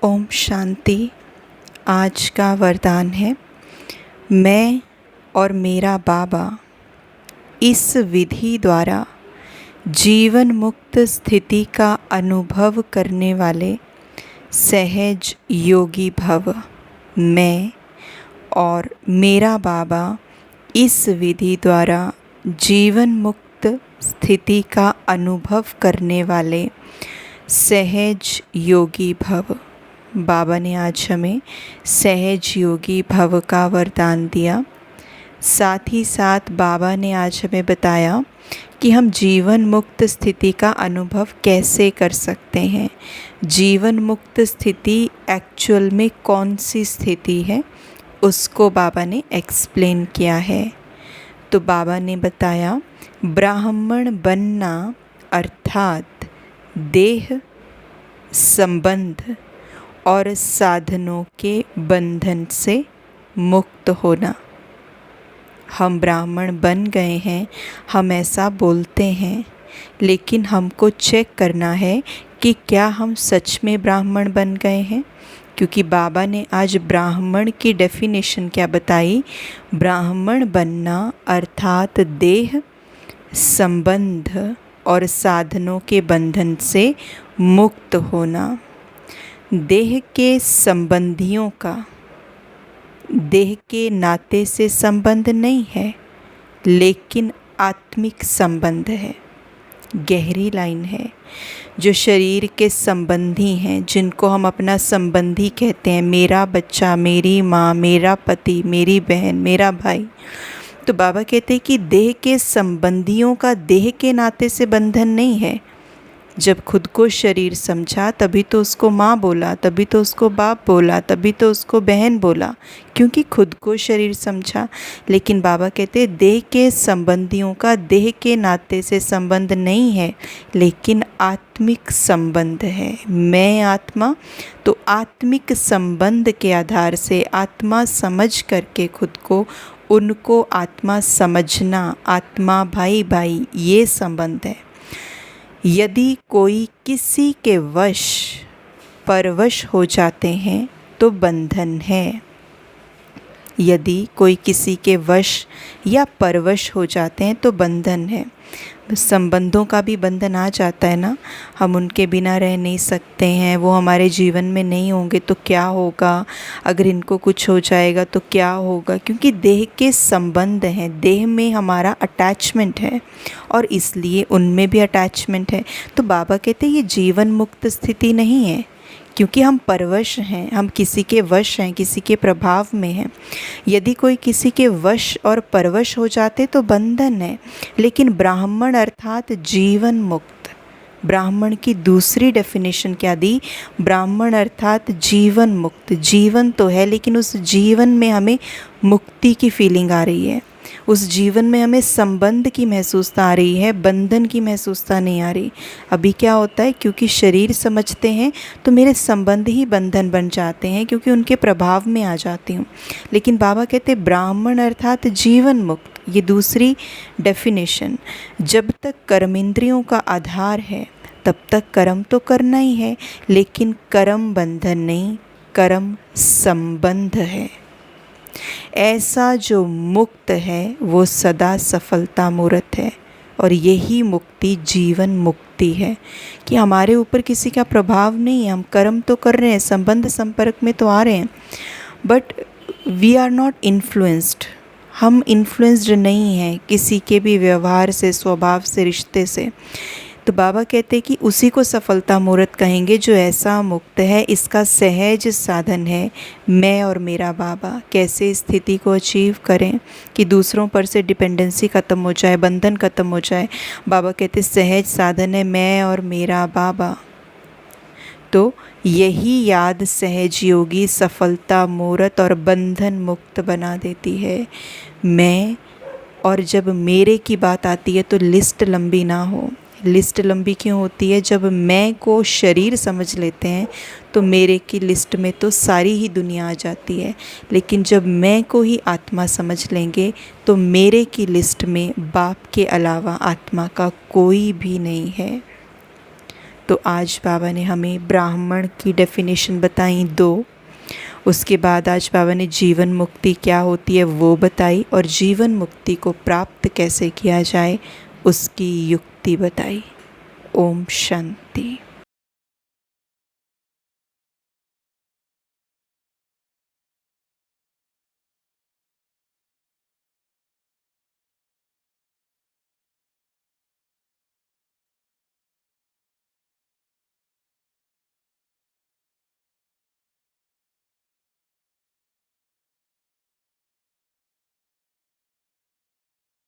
ओम शांति। आज का वरदान है, मैं और मेरा बाबा इस विधि द्वारा जीवन मुक्त स्थिति का अनुभव करने वाले सहज योगी भव। मैं और मेरा बाबा इस विधि द्वारा जीवन मुक्त स्थिति का अनुभव करने वाले सहज योगी भव। बाबा ने आज हमें सहज योगी भव का वरदान दिया। साथ ही साथ बाबा ने आज हमें बताया कि हम जीवन मुक्त स्थिति का अनुभव कैसे कर सकते हैं। जीवन मुक्त स्थिति एक्चुअल में कौन सी स्थिति है, उसको बाबा ने एक्सप्लेन किया है। तो बाबा ने बताया, ब्राह्मण बनना अर्थात देह, संबंध और साधनों के बंधन से मुक्त होना। हम ब्राह्मण बन गए हैं, हम ऐसा बोलते हैं, लेकिन हमको चेक करना है कि क्या हम सच में ब्राह्मण बन गए हैं। क्योंकि बाबा ने आज ब्राह्मण की डेफिनेशन क्या बताई। ब्राह्मण बनना अर्थात देह, संबंध और साधनों के बंधन से मुक्त होना। देह के संबंधियों का देह के नाते से संबंध नहीं है, लेकिन आत्मिक संबंध है। गहरी लाइन है। जो शरीर के संबंधी हैं, जिनको हम अपना संबंधी कहते हैं, मेरा बच्चा, मेरी माँ, मेरा पति, मेरी बहन, मेरा भाई, तो बाबा कहते हैं कि देह के संबंधियों का देह के नाते से बंधन नहीं है। जब खुद को शरीर समझा तभी तो उसको माँ बोला, तभी तो उसको बाप बोला, तभी तो उसको बहन बोला, क्योंकि खुद को शरीर समझा। लेकिन बाबा कहते हैं देह के संबंधियों का देह के नाते से संबंध नहीं है, लेकिन आत्मिक संबंध है। मैं आत्मा, तो आत्मिक संबंध के आधार से आत्मा समझ करके खुद को, उनको आत्मा समझना, आत्मा भाई भाई, ये संबंध है। यदि कोई किसी के वश परवश हो जाते हैं तो बंधन है। यदि कोई किसी के वश या परवश हो जाते हैं तो बंधन है। संबंधों का भी बंधन आ जाता है ना। हम उनके बिना रह नहीं सकते हैं, वो हमारे जीवन में नहीं होंगे तो क्या होगा, अगर इनको कुछ हो जाएगा तो क्या होगा। क्योंकि देह के संबंध हैं, देह में हमारा अटैचमेंट है और इसलिए उनमें भी अटैचमेंट है। तो बाबा कहते हैं ये जीवन मुक्त स्थिति नहीं है, क्योंकि हम परवश हैं, हम किसी के वश हैं, किसी के प्रभाव में हैं। यदि कोई किसी के वश और परवश हो जाते तो बंधन है। लेकिन ब्राह्मण अर्थात जीवन मुक्त। ब्राह्मण की दूसरी डेफिनेशन क्या दी। ब्राह्मण अर्थात जीवन मुक्त। जीवन तो है, लेकिन उस जीवन में हमें मुक्ति की फीलिंग आ रही है, उस जीवन में हमें संबंध की महसूसता आ रही है, बंधन की महसूसता नहीं आ रही। अभी क्या होता है, क्योंकि शरीर समझते हैं तो मेरे संबंध ही बंधन बन जाते हैं, क्योंकि उनके प्रभाव में आ जाती हूँ। लेकिन बाबा कहते ब्राह्मण अर्थात जीवन मुक्त। ये दूसरी डेफिनेशन। जब तक कर्मेंद्रियों का आधार है तब तक कर्म तो करना ही है, लेकिन कर्म बंधन नहीं, कर्म संबंध है। ऐसा जो मुक्त है वो सदा सफलता मूर्त है। और यही मुक्ति जीवन मुक्ति है कि हमारे ऊपर किसी का प्रभाव नहीं है। हम कर्म तो कर रहे हैं, संबंध संपर्क में तो आ रहे हैं, but we are not influenced. हम इन्फ्लुएंस्ड नहीं हैं किसी के भी व्यवहार से, स्वभाव से, रिश्ते से। तो बाबा कहते हैं कि उसी को सफलता मूर्त कहेंगे जो ऐसा मुक्त है। इसका सहज साधन है मैं और मेरा बाबा। कैसे स्थिति को अचीव करें कि दूसरों पर से डिपेंडेंसी ख़त्म हो जाए, बंधन ख़त्म हो जाए। बाबा कहते हैं सहज साधन है मैं और मेरा बाबा। तो यही याद सहज योगी सफलता मूर्त और बंधन मुक्त बना देती है। मैं और जब मेरे की बात आती है तो लिस्ट लंबी ना हो। लिस्ट लंबी क्यों होती है। जब मैं को शरीर समझ लेते हैं तो मेरे की लिस्ट में तो सारी ही दुनिया आ जाती है, लेकिन जब मैं को ही आत्मा समझ लेंगे तो मेरे की लिस्ट में बाप के अलावा आत्मा का कोई भी नहीं है। तो आज बाबा ने हमें ब्राह्मण की डेफिनेशन बताई 2। उसके बाद आज बाबा ने जीवन मुक्ति क्या होती है वो बताई, और जीवन मुक्ति को प्राप्त कैसे किया जाए उसकी युक्ति बताई। ओम शांति।